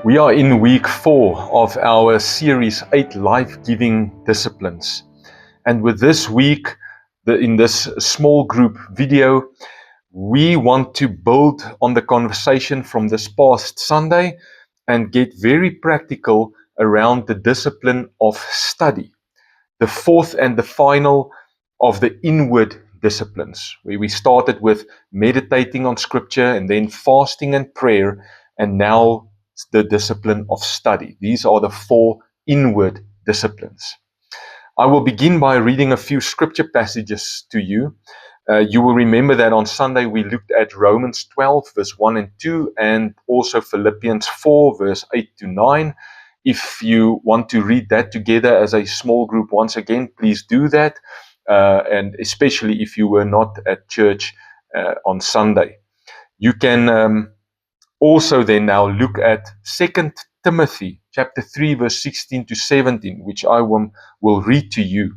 We are in week 4 of our series 8 Life-Giving Disciplines. And with this week, in this small group video, we want to build on the conversation from this past Sunday and get very practical around the discipline of study, the fourth and the final of the inward disciplines, where we started with meditating on scripture and then fasting and prayer, and now the discipline of study. These are the 4 inward disciplines. I will begin by reading a few scripture passages to you. You will remember that on Sunday we looked at Romans 12 verse 1 and 2 and also Philippians 4 verse 8 to 9. If you want to read that together as a small group once again, please do that, and especially if you were not at church on Sunday. You can also then now look at 2 Timothy chapter 3 verse 16 to 17, which I will read to you.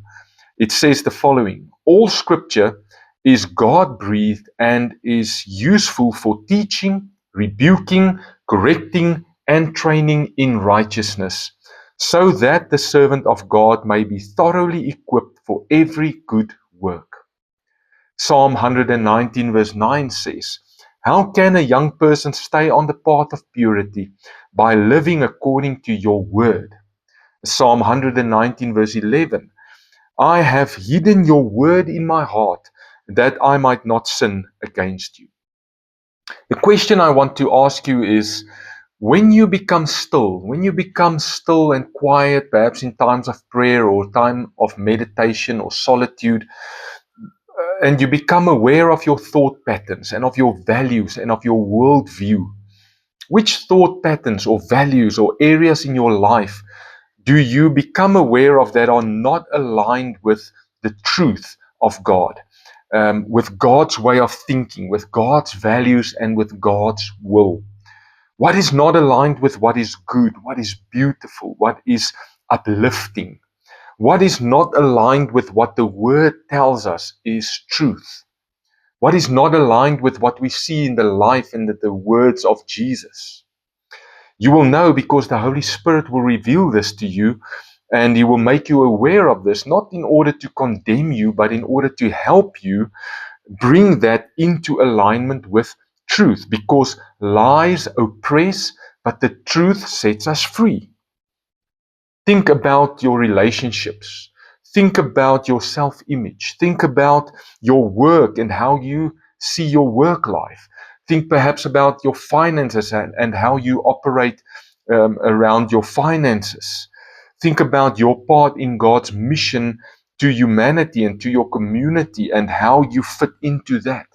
It says the following: all scripture is God-breathed and is useful for teaching, rebuking, correcting, and training in righteousness, so that the servant of God may be thoroughly equipped for every good work. Psalm 119 verse 9 says, how can a young person stay on the path of purity? By living according to your word. Psalm 119 verse 11, I have hidden your word in my heart, that I might not sin against you. The question I want to ask you is, when you become still and quiet, perhaps in times of prayer or time of meditation or solitude, and you become aware of your thought patterns and of your values and of your worldview, which thought patterns or values or areas in your life do you become aware of that are not aligned with the truth of God, with God's way of thinking, with God's values, and with God's will? What is not aligned with what is good, what is beautiful, what is uplifting? What is not aligned with what the Word tells us is truth? What is not aligned with what we see in the life and the words of Jesus? You will know, because the Holy Spirit will reveal this to you, and He will make you aware of this, not in order to condemn you, but in order to help you bring that into alignment with truth, because lies oppress, but the truth sets us free. Think about your relationships. Think about your self-image. Think about your work and how you see your work life. Think perhaps about your finances and how you operate around your finances. Think about your part in God's mission to humanity and to your community and how you fit into that.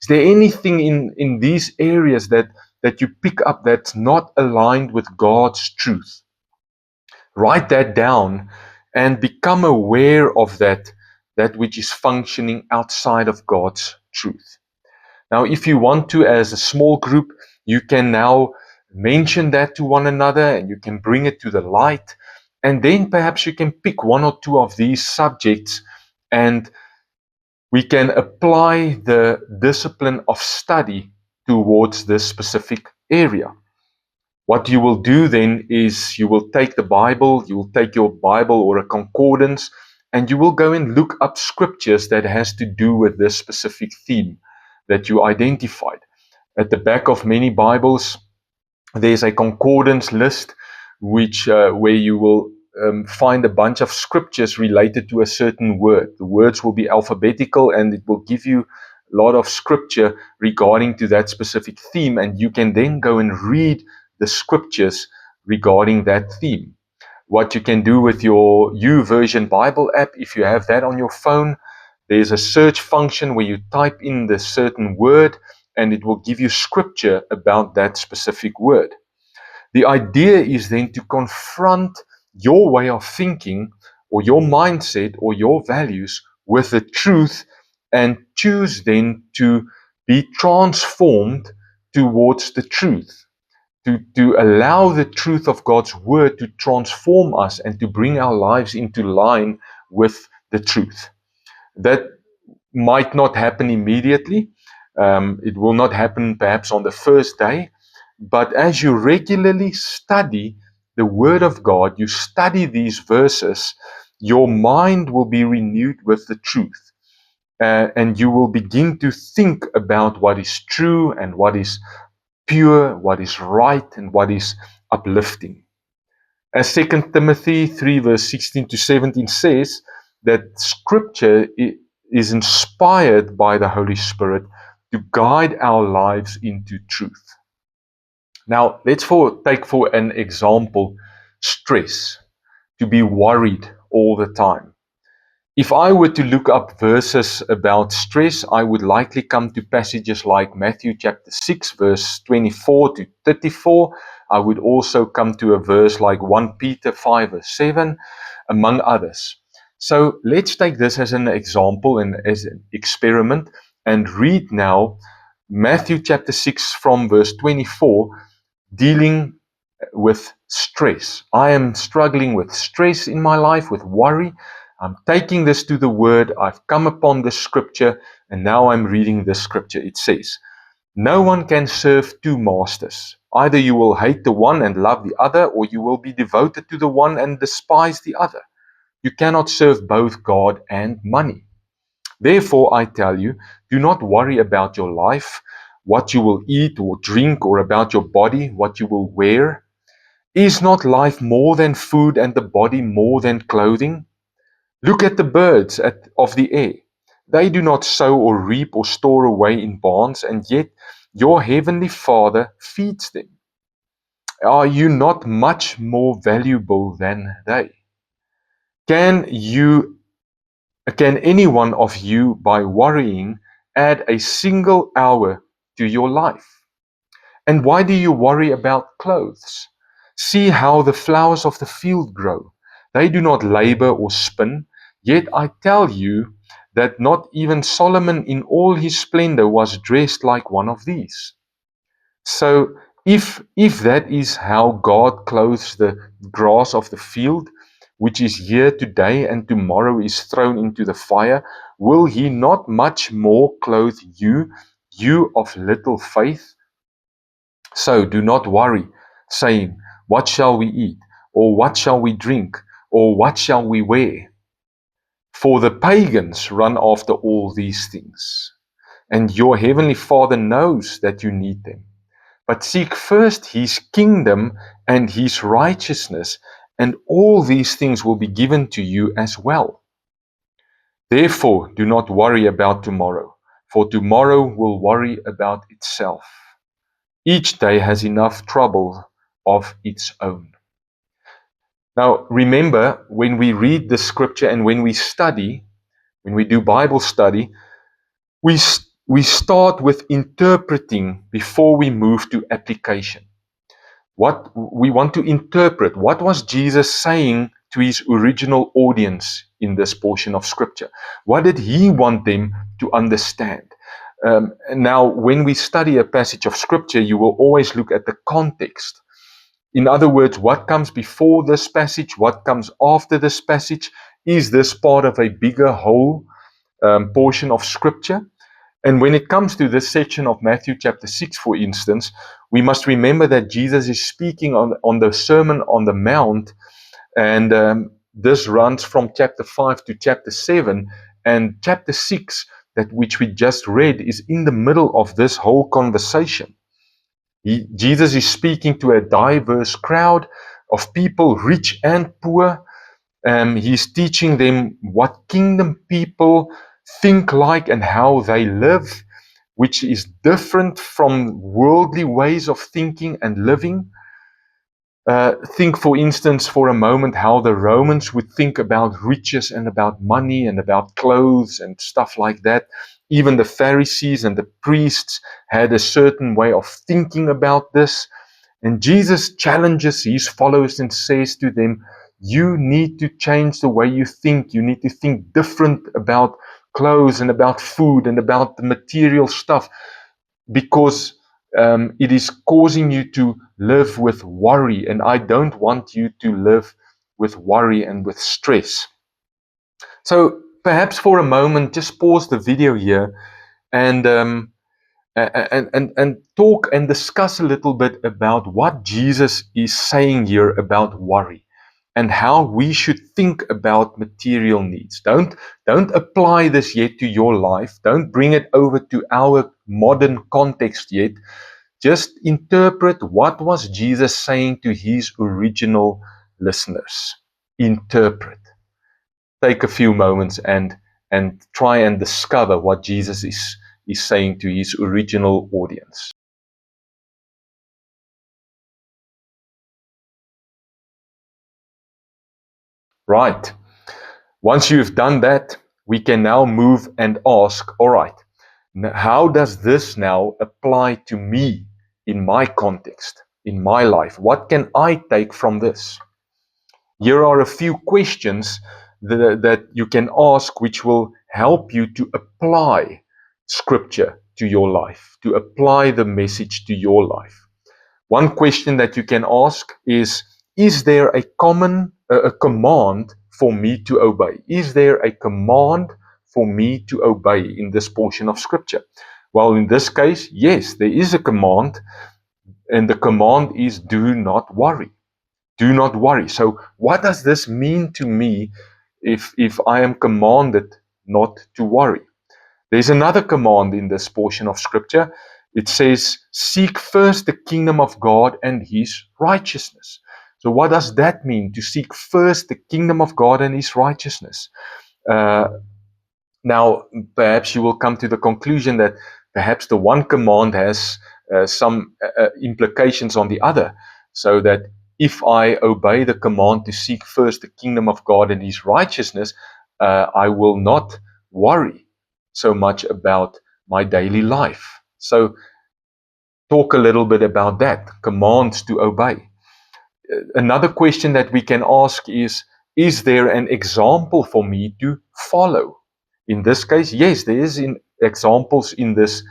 Is there anything in these areas that you pick up that's not aligned with God's truth? Write that down and become aware of that which is functioning outside of God's truth. Now, if you want to, as a small group, you can now mention that to one another and you can bring it to the light. And then perhaps you can pick 1 or 2 of these subjects and we can apply the discipline of study towards this specific area. What you will do then is you will take the Bible, you will take your Bible or a concordance, and you will go and look up scriptures that has to do with this specific theme that you identified. At the back of many Bibles, there's a concordance list where you will find a bunch of scriptures related to a certain word. The words will be alphabetical and it will give you a lot of scripture regarding to that specific theme, and you can then go and read the scriptures regarding that theme. What you can do with your YouVersion Bible app, if you have that on your phone, there's a search function where you type in the certain word and it will give you scripture about that specific word. The idea is then to confront your way of thinking or your mindset or your values with the truth and choose then to be transformed towards the truth. To allow the truth of God's word to transform us and to bring our lives into line with the truth. That might not happen immediately. It will not happen perhaps on the first day, But as you regularly study the Word of God, you study these verses, your mind will be renewed with the truth. And you will begin to think about what is true and what is pure, what is right, and what is uplifting. As 2 Timothy 3 verse 16 to 17 says, that Scripture is inspired by the Holy Spirit to guide our lives into truth. Now, let's take for an example stress, to be worried all the time. If I were to look up verses about stress, I would likely come to passages like Matthew chapter 6, verse 24 to 34. I would also come to a verse like 1 Peter 5, verse 7, among others. So let's take this as an example and as an experiment and read now Matthew chapter 6 from verse 24, dealing with stress. I am struggling with stress in my life, with worry. I'm taking this to the Word. I've come upon the Scripture, and now I'm reading the Scripture. It says, no one can serve two masters. Either you will hate the one and love the other, or you will be devoted to the one and despise the other. You cannot serve both God and money. Therefore, I tell you, do not worry about your life, what you will eat or drink, or about your body, what you will wear. Is not life more than food and the body more than clothing? Look at the birds of the air. They do not sow or reap or store away in barns, and yet your heavenly Father feeds them. Are you not much more valuable than they? Can any one of you, by worrying, add a single hour to your life? And why do you worry about clothes? See how the flowers of the field grow. They do not labor or spin. Yet I tell you that not even Solomon in all his splendor was dressed like one of these. So if that is how God clothes the grass of the field, which is here today and tomorrow is thrown into the fire, will he not much more clothe you, you of little faith? So do not worry, saying, what shall we eat? Or what shall we drink? Or what shall we wear? For the pagans run after all these things, and your heavenly Father knows that you need them. But seek first his kingdom and his righteousness, and all these things will be given to you as well. Therefore, do not worry about tomorrow, for tomorrow will worry about itself. Each day has enough trouble of its own. Now, remember, when we read the Scripture and when we study, when we do Bible study, we start with interpreting before we move to application. What we want to interpret, what was Jesus saying to his original audience in this portion of Scripture? What did he want them to understand? Now, when we study a passage of Scripture, you will always look at the context. In other words, what comes before this passage? What comes after this passage? Is this part of a bigger whole portion of Scripture? And when it comes to this section of Matthew chapter 6, for instance, we must remember that Jesus is speaking on the Sermon on the Mount, and this runs from chapter 5 to chapter 7, and chapter 6, which we just read, is in the middle of this whole conversation. Jesus is speaking to a diverse crowd of people, rich and poor. He's teaching them what kingdom people think like and how they live, which is different from worldly ways of thinking and living. Think, for instance, for a moment how the Romans would think about riches and about money and about clothes and stuff like that. Even the Pharisees and the priests had a certain way of thinking about this. And Jesus challenges his followers and says to them, you need to change the way you think. You need to think different about clothes and about food and about the material stuff, because it is causing you to live with worry, and I don't want you to live with worry and with stress. So perhaps for a moment, just pause the video here and and talk and discuss a little bit about what Jesus is saying here about worry and how we should think about material needs. Don't apply this yet to your life. Don't bring it over to our modern context yet. Just interpret what was Jesus saying to his original listeners. Interpret. Take a few moments and try and discover what Jesus is saying to his original audience. Right. Once you've done that, we can now move and ask, all right, how does this now apply to me in my context, in my life? What can I take from this? Here are a few questions that you can ask which will help you to apply scripture to your life, to apply the message to your life. One question that you can ask is there a command for me to obey? Is there a command for me to obey in this portion of scripture? Well, in this case, yes, there is a command, and the command is do not worry. Do not worry. So what does this mean to me if I am commanded not to worry? There's another command in this portion of scripture. It says, seek first the kingdom of God and his righteousness. So what does that mean, to seek first the kingdom of God and his righteousness? Now, perhaps you will come to the conclusion that perhaps the one command has some implications on the other, so that if I obey the command to seek first the kingdom of God and his righteousness, I will not worry so much about my daily life. So talk a little bit about that, commands to obey. Another question that we can ask is there an example for me to follow? In this case, yes, there is examples in this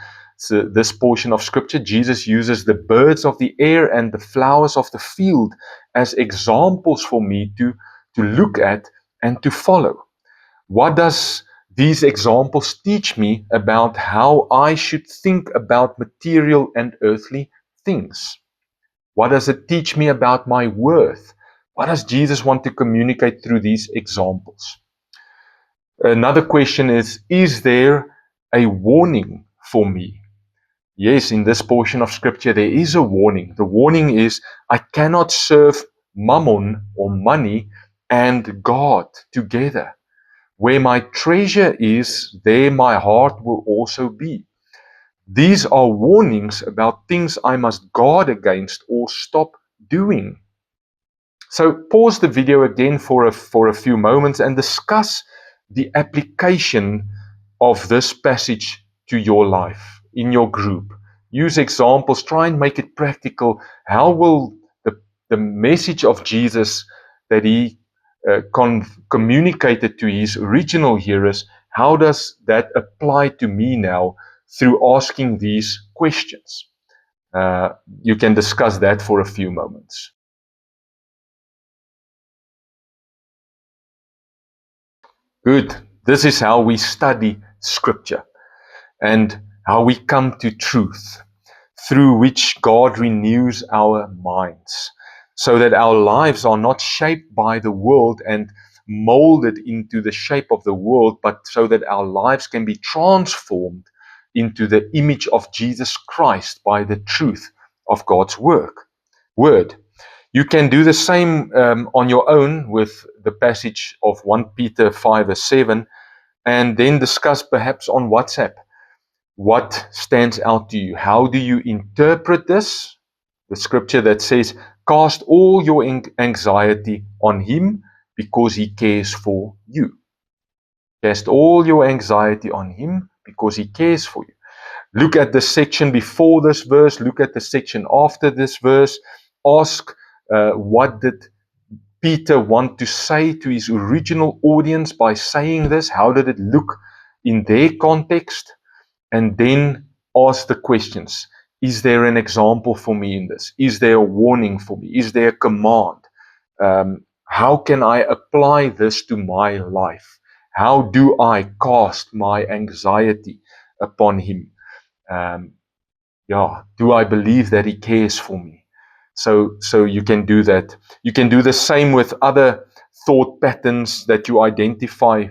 portion of scripture. Jesus uses the birds of the air and the flowers of the field as examples for me to look at and to follow. What does these examples teach me about how I should think about material and earthly things? What does it teach me about my worth? What does Jesus want to communicate through these examples? Another question is there a warning for me? Yes, in this portion of scripture, there is a warning. The warning is, I cannot serve mammon or money and God together. Where my treasure is, there my heart will also be. These are warnings about things I must guard against or stop doing. So pause the video again for a few moments and discuss the application of this passage to your life, in your group. Use examples, try and make it practical. How will the message of Jesus that he communicated to his original hearers, how does that apply to me now through asking these questions? You can discuss that for a few moments. Good. This is how we study scripture and how we come to truth, through which God renews our minds, so that our lives are not shaped by the world and molded into the shape of the world, but so that our lives can be transformed into the image of Jesus Christ by the truth of God's word. You can do the same on your own with the passage of 1 Peter 5 verse 7, and then discuss perhaps on WhatsApp what stands out to you. How do you interpret this? The scripture that says, cast all your anxiety on him because he cares for you. Cast all your anxiety on him because he cares for you. Look at the section before this verse. Look at the section after this verse. Ask, what did Peter want to say to his original audience by saying this? How did it look in their context? And then ask the questions. Is there an example for me in this? Is there a warning for me? Is there a command? How can I apply this to my life? How do I cast my anxiety upon him? do I believe that He cares for me? So you can do that. You can do the same with other thought patterns that you identify.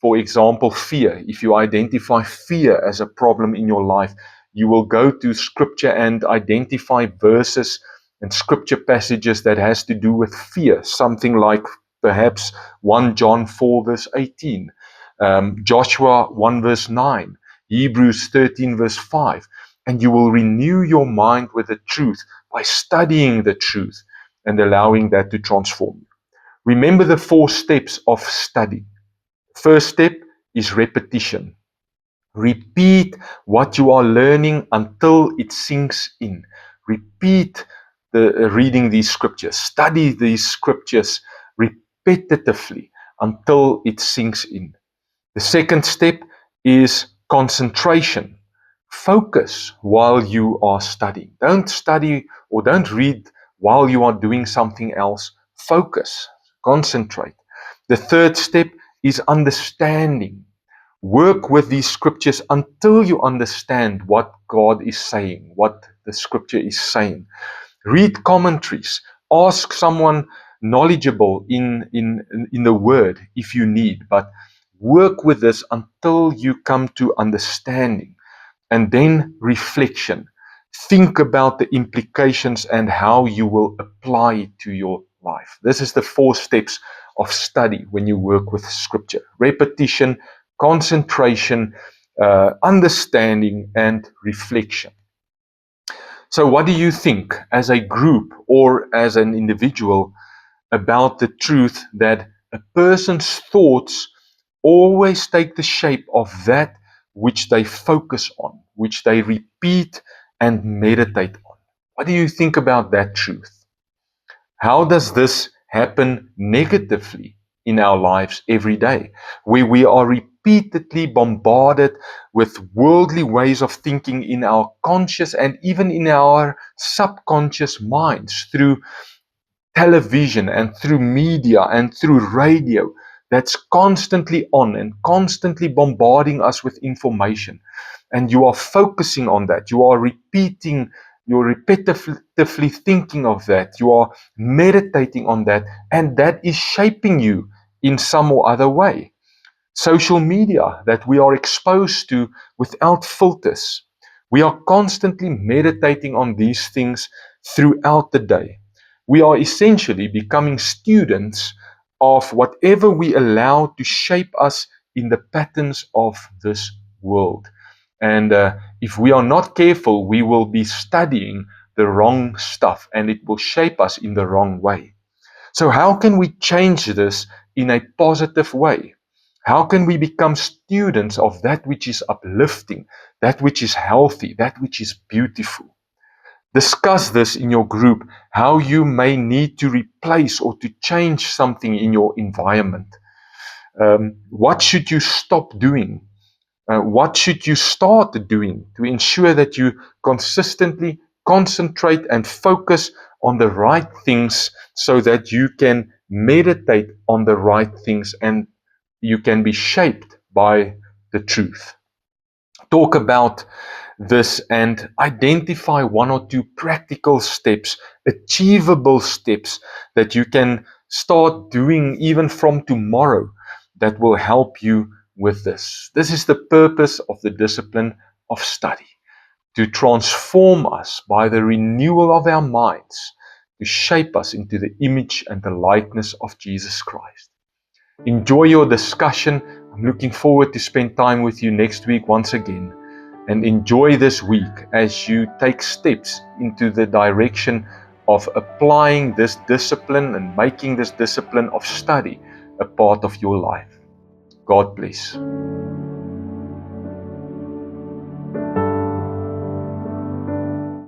For example, fear. If you identify fear as a problem in your life, you will go to scripture and identify verses and scripture passages that has to do with fear. Something like perhaps 1 John 4 verse 18, Joshua 1 verse 9, Hebrews 13 verse 5. And you will renew your mind with the truth by studying the truth and allowing that to transform you. Remember the 4 steps of study. First step is repetition. Repeat what you are learning until it sinks in. Repeat reading these scriptures. Study these scriptures repetitively until it sinks in. The second step is concentration. Focus while you are studying. Don't study or don't read while you are doing something else. Focus, concentrate. The third step is understanding. Work with these scriptures until you understand what God is saying, what the scripture is saying. Read commentaries. Ask someone knowledgeable in the word if you need, but work with this until you come to understanding. And then reflection. Think about the implications and how you will apply it to your life. This is the 4 steps of study when you work with scripture. Repetition, concentration, understanding, and reflection. So what do you think as a group or as an individual about the truth that a person's thoughts always take the shape of that which they focus on, which they repeat and meditate on? What do you think about that truth? How does this happen negatively in our lives every day, where we are repeatedly bombarded with worldly ways of thinking in our conscious and even in our subconscious minds through television and through media and through radio that's constantly on and constantly bombarding us with information. And you are focusing on that. You are repeating, you're repetitively thinking of that. You are meditating on that. And that is shaping you in some or other way. Social media that we are exposed to without filters. We are constantly meditating on these things throughout the day. We are essentially becoming students of whatever we allow to shape us in the patterns of this world. And if we are not careful, we will be studying the wrong stuff and it will shape us in the wrong way. So how can we change this in a positive way? How can we become students of that which is uplifting, that which is healthy, that which is beautiful? Discuss this in your group, how you may need to replace or to change something in your environment. What should you stop doing? What should you start doing to ensure that you consistently concentrate and focus on the right things so that you can meditate on the right things and you can be shaped by the truth? Talk about this and identify 1 or 2 practical steps, achievable steps that you can start doing even from tomorrow that will help you with this. This is the purpose of the discipline of study, to transform us by the renewal of our minds, to shape us into the image and the likeness of Jesus Christ. Enjoy your discussion. I'm looking forward to spend time with you next week once again. And enjoy this week as you take steps into the direction of applying this discipline and making this discipline of study a part of your life. God bless.